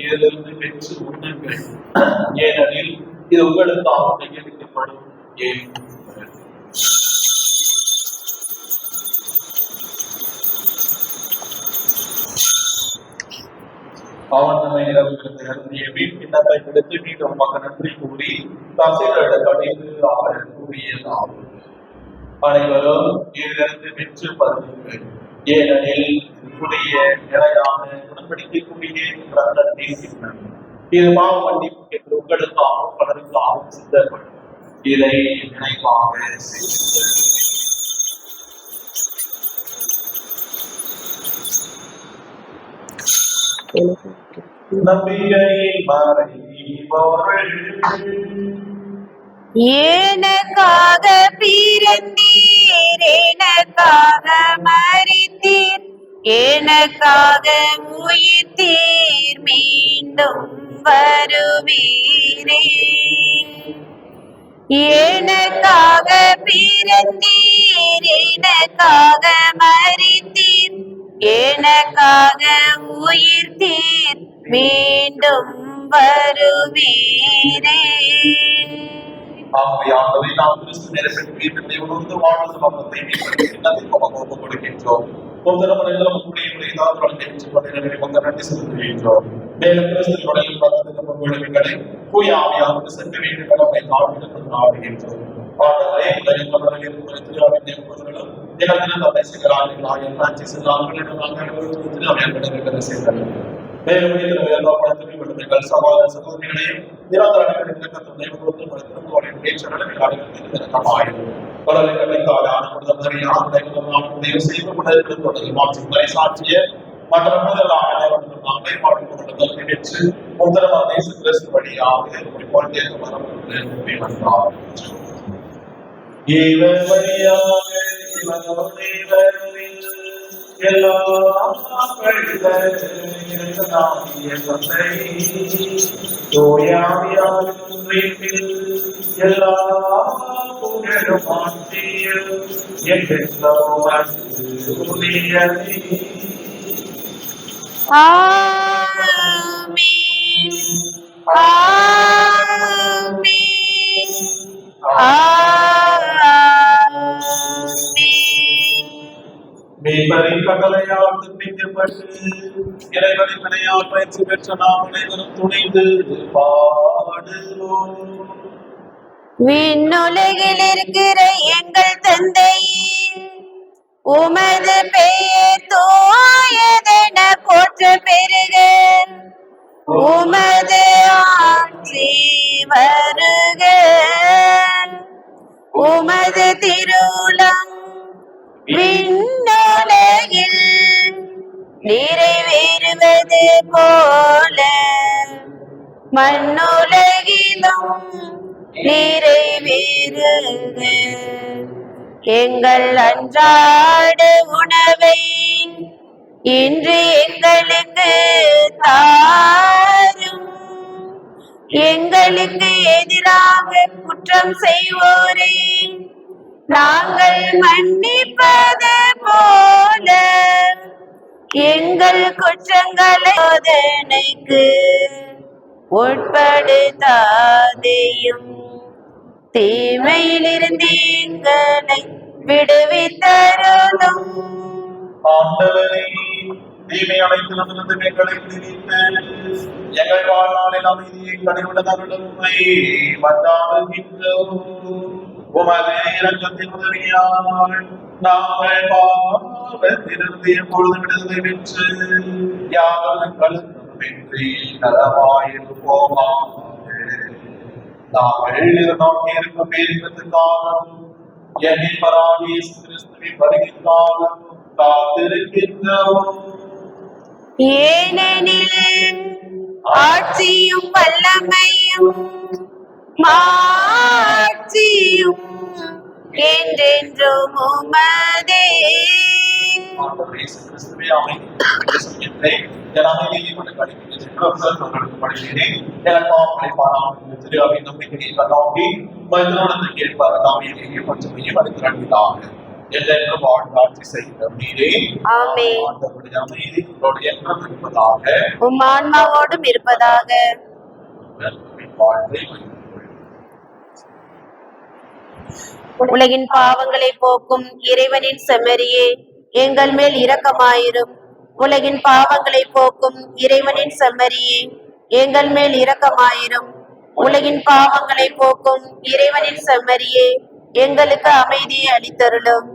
இதிலிருந்து பெற்று உண்ணுங்கள், ஏனெனில் இது உங்களுக்காக கையளிக்கப்படும் ஏன் அவன் நம்மை நிரம்பிய வீட்டினத்தை விடுத்து மீண்டும் மக்கள் நன்றி கூறி தசைகளிடம் கடைந்து அவர் கூறியதாகும். அனைவரும் இதிலிருந்து பெற்று பருகுங்கள், ஏனெனில் கூடிய நிலையான குணப்படுத்தக்கூடிய ரத்தத்தின் சின்னம். இது பாவ மன்னிப்பு என்று உங்களுக்காகவும் பலருக்காகவும் சித்தப்படும். இதை நினைவாக செய்யுங்கள். நம்பிக்கை எனக்காக பிறந்தீர், எனக்காக மரித்தீர், எனக்காக உயிர்த்தீர், மீண்டும் வருவீரே. எனக்காக பிறந்தீர், எனக்காக மரித்தீர், எனக்காக உயிர்த்தீர், மீண்டும் வருவீரே. ஆகவே நாம் கிறிஸ்து நேரத்தில் வீட்டை உணர்ந்து வாழ்ந்து மரணத்தை கொடுக்கின்றோம். நன்றி செலுத்துகின்றோம். மேலும் கிறிஸ்துவனுடைய பக்தர்களை தூயாவியாக சென்று வேண்டும் கடமை தாழ்வுடன் ஆடுகின்றோம். பாடலை தந்தை சிகராஜன் காட்சி செல்லாமல் மேலும் விடுதலைகள் சகோதர சகோதரிகளையும் சாட்சிய மற்ற எல்லா மீன்பரின் கட்டளையால் துண்டிக்கப்பட்டு இறைவனின் வினையால் பயிற்சி பெற்ற நாம் அனைவரும் துணிந்து பாடுவோம். விண்ணுலகில் இருக்கிற எங்கள் தந்தை, உமது பெயர் தூயதென போற்ற பெறுக. உமது ஆட்சி வருக. உமது திருவுளம் விண்ணுலகில் நிறைவேறுவது போல மண்ணுலகிலும் நிறைவேறுக. எங்கள் அன்றாட உணவை இன்று எங்களுக்கு தாரும். எங்களுக்கு எதிராக குற்றம் செய்வோரை நாங்கள் மன்னிப்பது போல எங்கள் குற்றங்களை சோதனைக்கு உட்படுத்தாதேயும், தீமையிலிருந்து எங்களை விடுவித்தருளும். ஆண்டவரே, தீமை அனைத்திலிருந்து எங்களை விடுவித்து எங்கள் வாழ்நாளில் அமைதியை கடைவிடதருளும் மன்றாடுகின்றோம். உமது இரக்கத்தின் உதவியால் நாங்கள் பாவத்திலிருந்து எப்பொழுது விடுதலை பெற்று யாரும் கழுத்தமின்றி நலமாயிருப்போமாக. நாங்கள் நோக்கி இருக்கும் பேரின்பத்துக்காக எண்ணிப்பராகிய கிறிஸ்துவின் வருகைக்காக காத்திருக்கின்றோம். ஏனெனில் ஆட்சியும் வல்லமையும் மாட்சியும் என்றென்றும் உமதே. என்றென்றும் ஆட்சி செய்கிறோம் நீரே. ஆமென். ஆண்டவருடைய அமைதி உங்களோடு என்றும் இருப்பதாக. உம் ஆன்மாவோடும் இருப்பதாக. வாழ்வை உலகின் பாவங்களை போக்கும் இறைவனின் செம்மறியே, எங்கள் மேல் இரக்கமாயிரும். உலகின் பாவங்களை போக்கும் இறைவனின் செம்மறியே, எங்கள் மேல் இரக்கமாயிரும். உலகின் பாவங்களை போக்கும் இறைவனின் செம்மறியே, எங்களுக்கு அமைதியை அளித்தருளும்.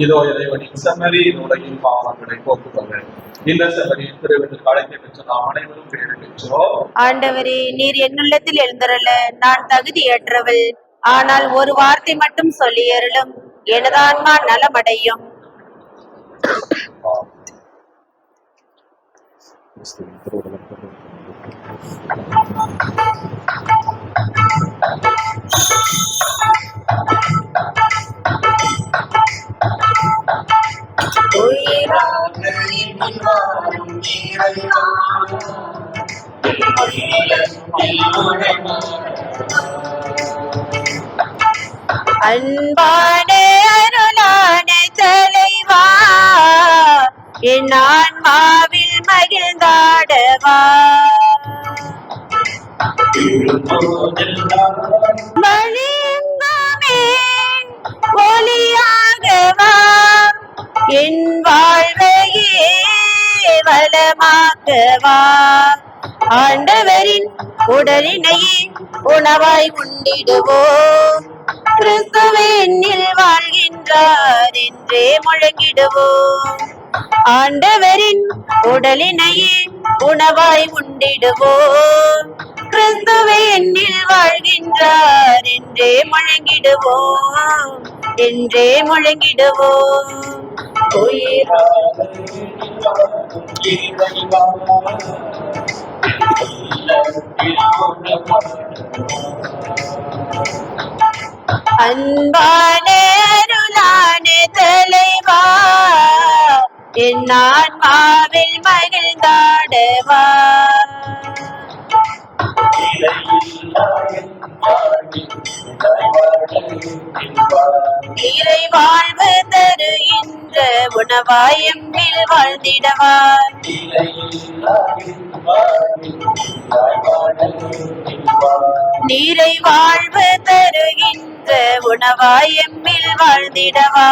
இதோ இறைவனின் செம்மறி உலகின் பாவங்களை போக்குபவர். இந்த செம்மறியின் திருவிழா அழைத்து பெற்ற நாம் அனைவரும் பேறு பெற்றோம். ஆண்டவரே, நீர் என்னுள்ளத்தில் எழுந்தருள நான் தகுதியற்றவள். ஆனால் ஒரு வார்த்தை மட்டும் சொல்லி அருளும், எனது ஆன்மா நலமடையும். அன்பான அருளான தலைவா, என் ஆன்மாவில் மகிழ்ந்தாடவா. வழியெங்குமே ஒளியாகவா, என் வாழ்வையே வளமாக்கவா. ஆண்டவரின் உடலினையே உணவாய் உண்டிடுவோம், கிறிஸ்துவே என்னில் வாழ்கின்றார் என்றே முழங்கிடுவோம். ஆண்டவரின் உடலினையே உணவாய் உண்டிடுவோம், கிறிஸ்துவே என்னில் வாழ்கின்றார் என்றே முழங்கிடுவோம், என்றே முழங்கிடுவோம். அன்பான அருளான தலைவா, என் ஆன்மாவில் மகிழ்ந்தாடவா. இறை வாழ்வு தருகின்ற உணவாய் எம்மில் வாழ்ந்திடவா. நீரை வாழ்வு தருகின்ற உணவாய் எம்மில் வாழ்ந்திடவா.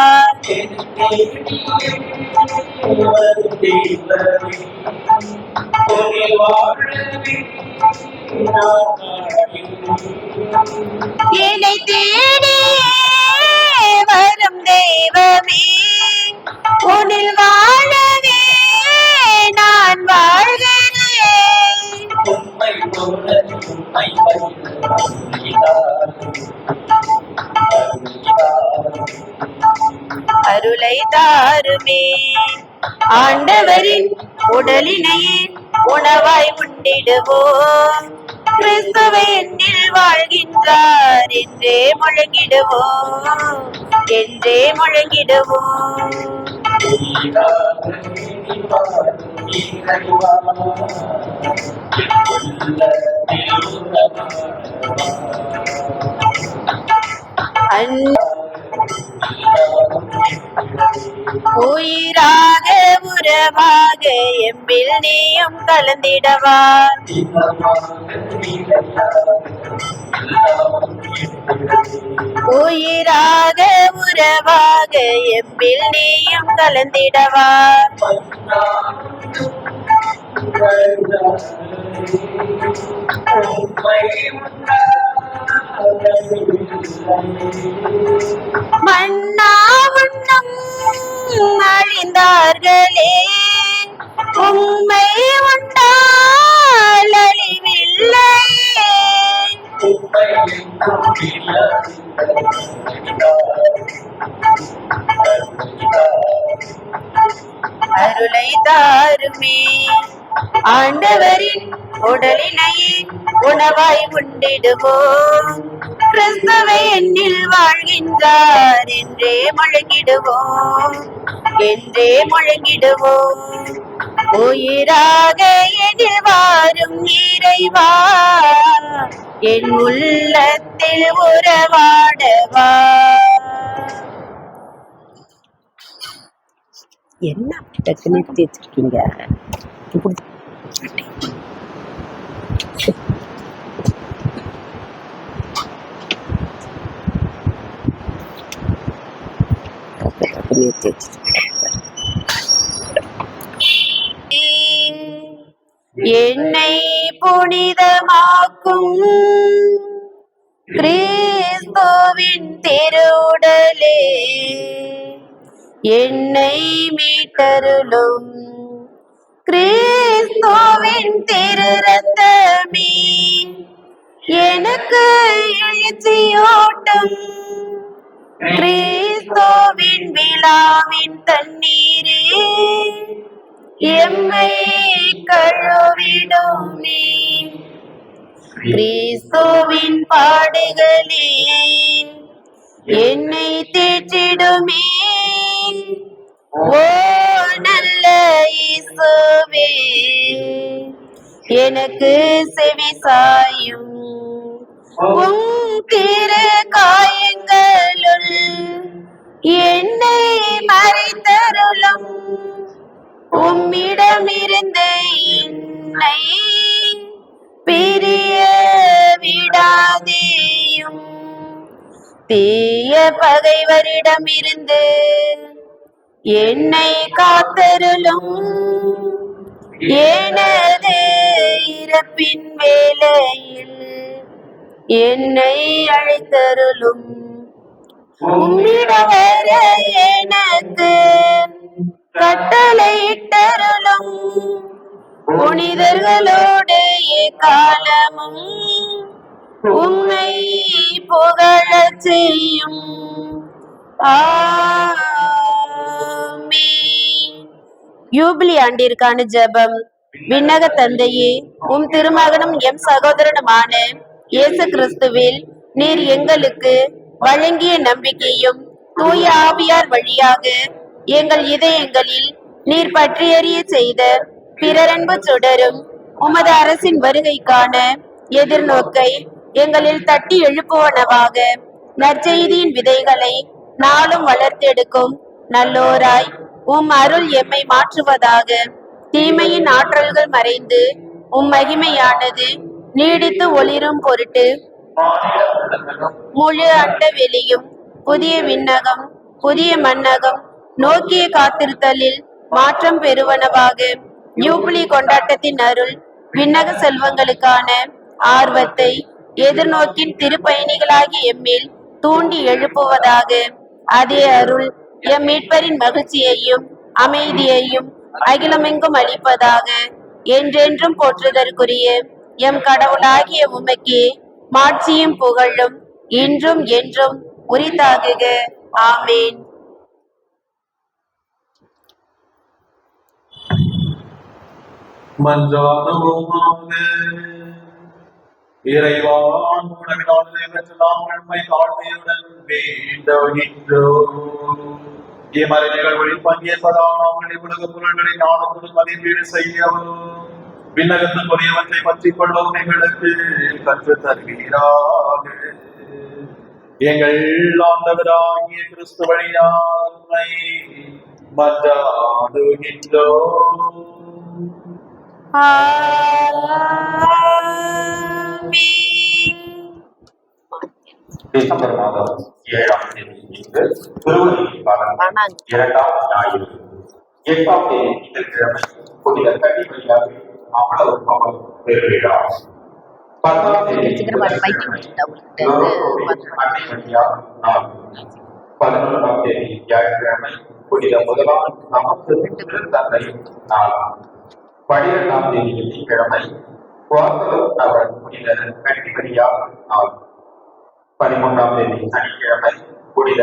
என்னை தேடி வரும் தெய்வமே, உன்னில் வாழவே நான் வாழ்கிறேன். அருளை தாருமே. ஆண்டவரின் உடலினையே உணவாய் உண்டிடுவோம், கிறிஸ்துவே என்னில் வாழ்கின்றார் என்றே முழங்கிடுவோம், என்றே முழங்கிடுவோம். உயிராக உறவாக எம்மில் நீயும் கலந்திடவா. உயிராக உறவாக எம்மில் நீயும் கலந்திடவா. மன்னா உண்ணும் அழிந்தார்களே, உண்மை உண்டால் அழிவில்லையே. அருளை தாருமே. ஆண்டவரின் உடலினையே உணவாய் உண்டிடுவோம், கிறிஸ்துவை என்னில் வாழ்கின்றார் என்றே முழங்கிடுவோம், என்றே முழங்கிடுவோம். உயிராக எதில் வாரும் இறைவா, என் உள்ளத்தில் உறவாடவா. என்ன டக்கு நிறுத்தி வச்சிருக்கீங்க? என்னை புனிதமாக்கும் கிறிஸ்துவின் திருவுடலே, என்னை மீட்டருளும் கிறிஸ்துவின் திரு ரத்தமே, எனக்கு எழுச்சியோட்டும் கிறிஸ்துவின் விழாவின் தண்ணீரே, எம்மை கழுவிடுமே. கிறிஸ்துவின் பாடுகளே என்னை தேற்றிடுமே. ஓ நல்ல இயேசுவே, எனக்கு செவி சாயும். உம் திரு காயங்களுள் என்னை மறைத்தருளும். உம்மிடமிருந்து என்னை பிரிய விடாதேயும். தீய பகைவரிடமிருந்து என்னை காத்தருளும். எனது இறப்பின் வேளையில் என்னை அழைத்தருளும். உம்மிடம் வர எனக்கு கட்டளையிட்டருளும். புனிதர்களோடு எக்காலமும் உம்மை புகழச் செய்யும். ஆமென். யூபிலி ஆண்டிற்கான ஜெபம். விண்ணக தந்தையே, உம் திருமகனும் எம் சகோதரனுமான இயேசு கிறிஸ்துவில் நீர் எங்களுக்கு வழங்கிய நம்பிக்கையும் தூய ஆவியார் வழியாக எங்கள் இதயங்களில் நீர் பற்றியறிய செய்த பிறரன்பு சுடரும் உமது அரசின் வருகைக்கான எதிர்நோக்கை எங்களில் தட்டி எழுப்புவனவாக நற்செய்தியின் விதைகளை நாளும் வளர்த்தெடுக்கும் நல்லோராய் உம் அருள் எம்மை மாற்றுவதாக. தீமையின் ஆற்றல்கள் மறைந்து உம் மகிமையானது நீடித்து ஒளிரும் பொருட்டு முழு அண்டவெளியும் புதிய விண்ணகம் புதிய மண்ணகம் நோக்கிய காத்திருத்தலில் மாற்றம் பெறுவனவாக. யூபிலி கொண்டாட்டத்தின் அருள் விண்ணக செல்வங்களுக்கான ஆர்வத்தை எதிர்நோக்கின் திருப்பயணிகளாகிய எம்மில் தூண்டி எழுப்புவதாக. அதே அருள் எம் மீட்பரின் மகிழ்ச்சியையும் அமைதியையும் அகிலமெங்கும் அளிப்பதாக. என்றென்றும் போற்றுதற்குரிய எம் கடவுளாகிய உமக்கே மாட்சியும் புகழும் இன்றும் என்றும் உரித்தாகுக. ஆமேன். மன்றாடுவோமாக. இறைவான் உணவினாலே பெற்ற நாங்கள் உம்மை தாழ்மையுடன் வேண்டுகின்றோம். இம்மறை நிகழ்வுகளில் பங்கேற்பதால் நாங்கள் இவ்வுலக பொருள்களை ஞானத்துடன் மதிப்பீடு செய்யவும் விண்ணகத்துக்குரியவற்றை பற்றிக் கொள்ளவும் எங்களுக்கு கற்றுத் தருவீராக. எங்கள் ஆண்டவராகிய கிறிஸ்து வழியாக உம்மை மன்றாடுகின்றோம். டிசம்பர் மாதம் 7ஆம் தேதி இன்று திருவள்ளுவர் பாடல் 2ஆம் ஞாயிறு. 8ஆம் தேதி திங்கட்கிழமை புனித கன்னி மரியாதை அவ்வளவு பவன் பெருவிழா. 10ஆம் தேதி அன்னை மரியா நாள். 11ஆம் தேதி வியாழக்கிழமை புனித முதலாம் நமக்கு திருத்தந்தை நாள். 12ஆம் தேதி வெள்ளிக்கிழமை அவர் புனித கன்னி மரியா நாள். 13ஆம் தேதி சனிக்கிழமை புனித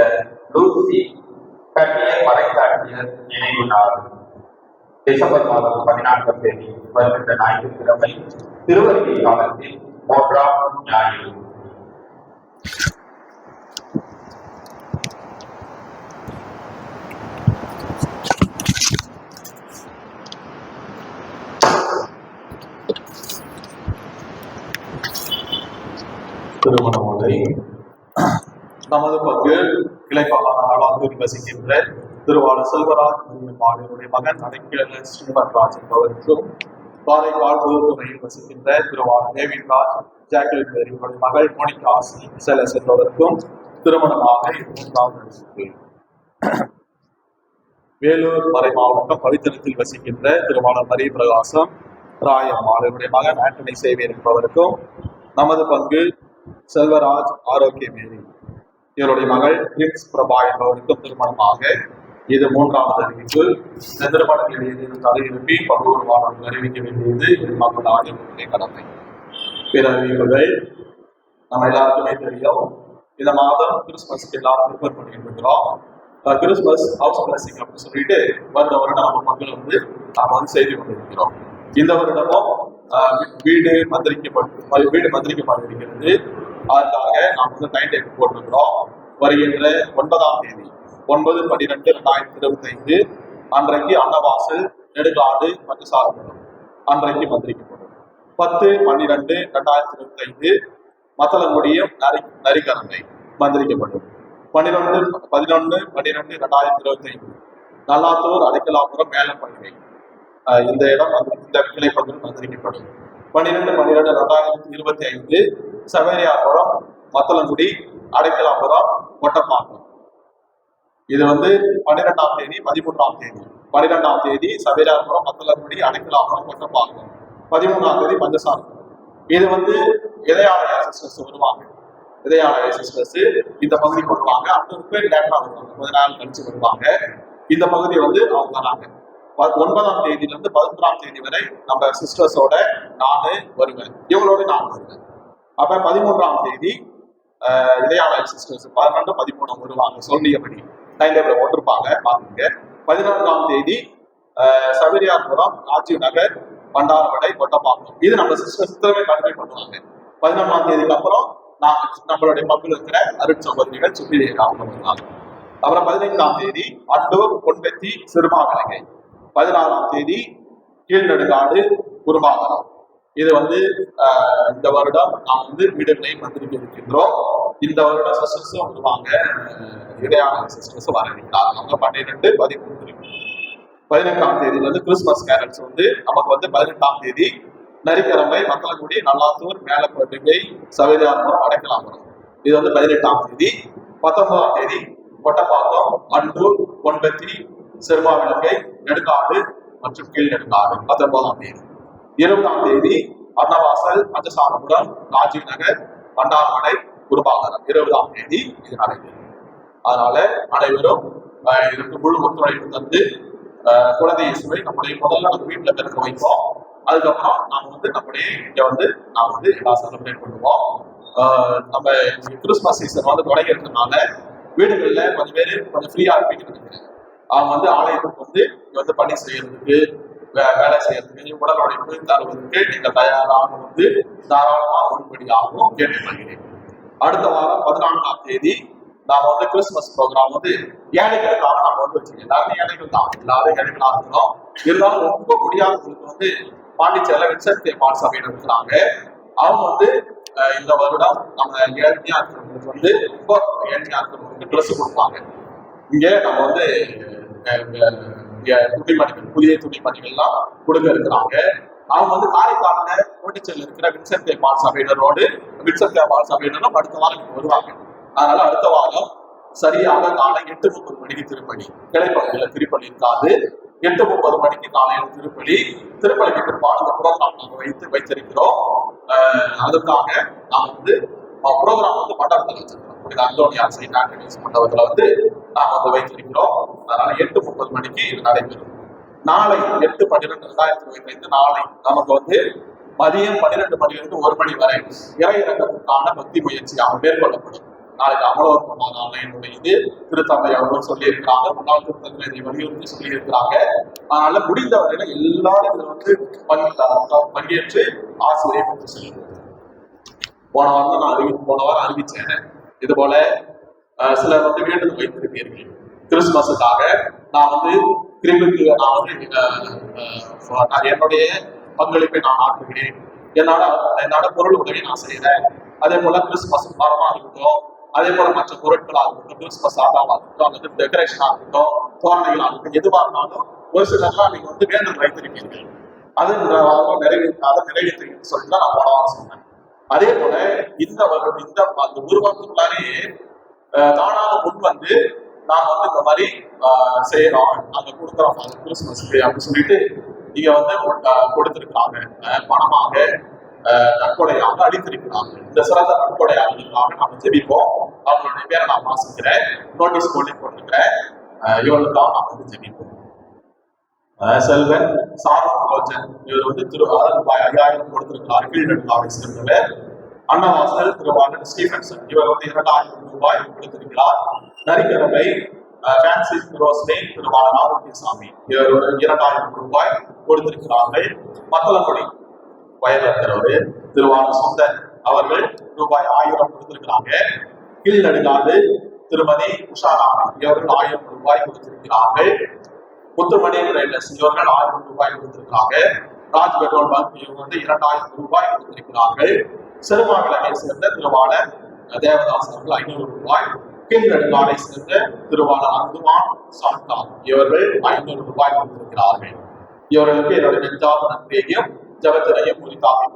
லூசி கன்னியர் மறைசாட்சியர் நினைவு நாள். டிசம்பர் மாதம் 14ஆம் தேதி வருகின்ற ஞாயிற்றுக்கிழமை திருவருகை காலத்தில் 3ஆம் ஞாயிறு. திருமண ஓலை. நமது பங்கு கிளைப்பாளர் நாளாந்தூர் வசிக்கின்ற திருவாளர் செல்வராஜ் மாணவருடைய மகன் அடைக்கல ஸ்ரீமன்ராஜ் என்பவருக்கும், காரைக்கால் பொதுத்துறையில் வசிக்கின்ற திருவாளர் தேவின்ராஜ் ஜாக்லின் மேரியுடைய மகள் மோனிகா செலஸ் என்பவருக்கும் திருமணமாக 3வது நடிப்பு. வேலூர் மறை மாவட்டம் பவித்திரத்தில் வசிக்கின்ற திருவாளர் மரிய பிரகாசம் ராயம்மாள் இவருடைய மகன் ஆண்டனி சேவியர் என்பவருக்கும், நமது பங்கு செல்வராஜ் ஆரோக்கிய மேரி இவருடைய மகள் பிரின்ஸ் பிரபா என்பவருக்கும் திருமணமாக. இது 3வது அறிவிப்பு. இந்த திருமணத்தில் ஏதேனும் தலையிருப்பி பங்குவாளர்கள் அறிவிக்க வேண்டியது மக்கள் ஆகியோருடைய கடமை. பிற அறிவிப்புகள் நம்ம எல்லாருக்குமே தெரியும். இந்த மாதம் கிறிஸ்துமஸ்க்கு எல்லாரும் ப்ரிப்பேர் பண்ணிட்டு இருக்கிறோம். கிறிஸ்துமஸ் ஹவுஸ் பிளஸிங் அப்படின்னு சொல்லிட்டு வருடம் நம்ம மக்கள் நாம செய்து கொண்டிருக்கிறோம். இந்த வருடமும் வீடு மந்திரிக்கப்பட்டிருக்கிறது. அதற்காக நாம் டைம் டேபிள் போட்டிருக்கிறோம். வருகின்ற 9ஆம் தேதி 9/12/2025 அன்றைக்கு அன்னவாசல் நெடுகாடு பஞ்சசாரபுரம் அன்றைக்கு மந்திரிக்கப்படும். 10/12/2025 மத்தளங்குடியம் நரிக்கரங்கை மந்திரிக்கப்படும். 11/12/2025 நல்லாத்தூர் அடைக்கலாபுரம் மேலப்பள்ளி இந்த இடம் இந்த கிளைப்பகுதியில் மந்திரிக்கப்படும். 12/12/2025 சவேரியாபுரம் மத்தளங்குடி அடைக்கலாபுரம் ஒட்டப்பாக்கம். இது 12ஆம் தேதி 13ஆம் தேதி. 12ஆம் தேதி சவேரியாபுரம் மத்தளங்குடி அடைக்கலாபுரம் ஒட்டப்பாக்கம். 13ஆம் தேதி பஞ்சசாரபுரம். இது இதயாலய சிஸ்டர்ஸ் வருவாங்க. இதயாலய சிஸ்டர்ஸ் இந்த பகுதிக்கு வருவாங்க. அந்த பேர் லேட்டா வருவாங்க, 10 நாள் கழிச்சு வருவாங்க. இந்த பகுதி அவங்க வராங்க. 9ஆம் தேதியிலிருந்து 11ஆம் தேதி வரை நம்ம சிஸ்டர்ஸோட நானு வருவேன், இவங்களோட நான் வருவேன். அப்ப 13ஆம் தேதி இதயாலய சிஸ்டர்ஸ் 12, 13 வருவாங்க. சொல்லியபடி டைம் டேபிள் போட்டிருப்பாங்க, பாருங்க. 14ஆம் தேதி சவேரியாபுரம் ராஜீவ் நகர் பண்டாரவடை கொட்டப்பாக்கம். இது நம்ம சிஸ்டர்ஸ் கண்டினியூ பண்ணுவாங்க. 11ஆம் தேதிக்கு அப்புறம் நம்மளுடைய பங்கில் இருக்கிற அருட்சகோதரிகள் சுற்றி அவங்க வருவாங்க. அப்புறம் 15ஆம் தேதி அண்டூர் பொன்பெத்தி சிறுமாவிலங்கை. 16ஆம் தேதி கீழ்நெடுங்காடு குருமாவரம். இது இந்த வருடம் நாம் வீடுகளை மந்திரிக்க இருக்கின்றோம். இந்த வருடம் சிஸ்டர்ஸும் வருவாங்க, இடையான சிஸ்டர்ஸும் வர இருக்காங்க. 12, 13. 18ஆம் தேதி கிறிஸ்துமஸ் கேரல்ஸ் நமக்கு 18ஆம் தேதி நரிக்கரம்பை மத்தளங்குடி நல்லாத்தூர் மேலப்பட்டிகை சவேரியாபுரம் அடைக்கலாபுரம். இது 18ஆம் தேதி. 19ஆம் தேதி கொட்டப்பாக்கம் அண்டூர் பொன்பெத்தி சிறுமாவிலங்கை நெடுங்காடு மற்றும் கீழ் நெடுங்காடு. 19ஆம் தேதி. 20ஆம் தேதி அன்னவாசல் பஞ்சசாரபுரம் ராஜீவ் நகர் பண்டாரவடை குருபாகரம். 20ஆம் தேதி இது நடைபெறும். அதனால அனைவரும் இதற்கு முழு ஒத்துழைப்பு தந்து குழந்தை இயேசுவை நம்முடைய முதல்ல நம்ம வீட்டுல பிறக்க வைப்போம். அதுக்கப்புறம் நாம நம்முடைய இங்க நாம் எல்லாம் செலிப்ரேட் பண்ணுவோம். நம்ம கிறிஸ்துமஸ் சீசன் தொடங்கி இருக்கிறதுனால வீடுகள்ல கொஞ்சம் பேர் கொஞ்சம் ஃப்ரீயா இருப்பீங்கன்னு நினைக்கிறேன். அவங்க ஆலயத்துக்கு இங்க பணி செய்யறதுக்கு வேலை செய்யறதுக்கு உடல் உழைப்பு தருவதற்கு நீங்க தயாராக தாராளமாக முன்படியாகவும் கேட்டுக்கொள்கிறேன். அடுத்த வாரம் 14ஆம் தேதி நாம கிறிஸ்துமஸ் ப்ரோக்ராம் ஏழைகளுக்காக நாம வச்சுக்கோங்க. எல்லாருமே ஏழைகள் தான், எல்லாரும் ஏழைகளா இருக்கிறோம். இருந்தாலும் ரொம்ப முடியாதவங்களுக்கு பாண்டிச்சேரியில வின்சென்ட் பால் சபையில இருக்கிறாங்க. அவங்க இந்த வருடம் நம்ம ஏழ்மையா இருக்கிறவங்களுக்கு ரொம்ப ஏழ்மையா இருக்கிறவங்களுக்கு ட்ரெஸ் கொடுப்பாங்க. இங்க நம்ம துணிமணிகள், புதிய துணிமணிகள்லாம் கொடுக்க இருக்கிறாங்க. அவங்க காரைக்கால கோட்டிச்சேரியில் இருக்கிற வின்சென்ட் பால் சபையினரோடு வின்சென்ட் பால் சபையினரும் அடுத்த வாரம் வருவாங்க. அதனால அடுத்த வாரம் சரியாக காலை 8:30 மணிக்கு திருப்பலி. கிளைப்பகுதியில திருப்பலி இருக்காது. 8:30 மணிக்கு காலையில் திருப்பலிக்கு பிற்பாடு அந்த ப்ரோக்ராம் நாங்கள் வைத்திருக்கிறோம். அதுக்காக நாம் ப்ரோக்ராம் மண்டபத்தில் வச்சிருக்கிறோம். அந்தோனியார் செயின்ட் ஆண்டனிஸ் மண்டபத்துல நாம் வைத்திருக்கிறோம். அதனால 8:30 மணிக்கு இது நடைபெறும். நாளை 8/12/2025 நாளை நமக்கு மதியம் 12 மணிலிருந்து 1 மணி வரை இறையிறக்கத்துக்கான பக்தி முயற்சியாக மேற்கொள்ளப்படும். நாளைக்கு அமலோற்பமான ஆலயனுடைய திருத்தந்தை அவர்கள் சொல்லி இருக்கிறாங்க. முன்னாள் திருத்தந்தை இதை வலியுறுத்தி சொல்லி இருக்கிறாங்க. அதனால முடிந்த வரையில எல்லாரும் பங்கேற்று ஆசிரியை பற்றி சொல்லுங்க. போன வாரம் அறிவிச்சேன். இது போல சிலர் வேண்டுதல் வைத்திருப்பீர்கள். கிறிஸ்துமஸுக்காக நான் கிறிஸ்துக்கு நான் என்னுடைய பங்களிப்பை நான் ஆற்றுகிறேன். என்னோட பொருள் உதவி நான் செய்யறேன். அதே போல கிறிஸ்துமஸ் மரமா இருக்கட்டும், அதே போல மற்ற பொருட்களா இருக்கட்டும், கிறிஸ்துமஸ் ஆட்டாவா இருக்கட்டும், அல்லது டெக்கரேஷனா இருக்கட்டும், தோரணைகளா இருக்கட்டும், எதுவா இருந்தாலும் ஒரு சிலர்லாம் நீங்க வந்து வேண்டுதல் வைத்திருக்கீங்க. அது நிறைவேற்றுன்னு சொல்லி தான் நான் போன வாரம் சொன்னேன். அதே போல இந்த அந்த ஒரு வாரத்துக்குள்ளாரே தானாக முன் வந்து நாங்க வந்து இந்த மாதிரி செய்யறோம், நாங்க கொடுக்குறோம் கிறிஸ்துமஸ்க்கு அப்படின்னு சொல்லிட்டு இங்க வந்து கொடுத்திருக்கிறாங்க. பணமாக நன்கொடையாக அளித்திருக்கிறாங்க. இந்த சிறந்த நன்கொடையாளர்களுக்காக நாம ஜெபிப்போம். அவங்களுடைய பேரை நான் வாசிக்கிறேன், நோட்டீஸ் போர்ட்லயும் போட்டிருக்கிறேன். இவர்களுக்காக நாம வந்து ஜெபிப்போம். செல்வன் சாரோஜன், இவர் வந்து ரூபாய் 5000 கொடுத்திருக்கிறார். கீழ்நடுக்காவை சேர்ந்தவர். அன்னவாசல் திருவாளர் ஸ்டீபன்சன், இவர் வந்து 2000 ரூபாய் கொடுத்திருக்கிறார். நரிக்கரவை பிரான்சிஸ் ரோஸ்லே திருவாளர் ஆரோக்கியசாமி, இவர் 2000 ரூபாய் கொடுத்திருக்கிறார்கள். மத்தளமொழி வயதில் திருவாளர் சொந்தன், அவர்கள் ரூபாய் 1000 கொடுத்திருக்கிறாங்க. கீழ்நடுங்காடு திருமதி உஷாராணி, இவர்கள் 1000 ரூபாய் கொடுத்திருக்கிறார்கள். முத்துமணி ரைடர்ஸ், இவர்கள் 1000 ரூபாய் கொடுத்திருக்காங்க. ராஜ் பெட்ரோல் பங்க், இவங்க வந்து 2000 ரூபாய் கொடுத்திருக்கிறார்கள். சிறுமாவிளை சேர்ந்த திருவாளர் தேவதாஸ் அவர்கள் 500 ரூபாய். கீழ்நடுங்காடை சேர்ந்த திருவாளர் அந்துமான் சாந்தா, இவர்கள் 500 ரூபாய் கொடுத்திருக்கிறார்கள். இவர்களுக்கு என்னுடைய நெஞ்சார்ந்த நன்றியையும் ஜபத்தினையும் உரித்தாக்கி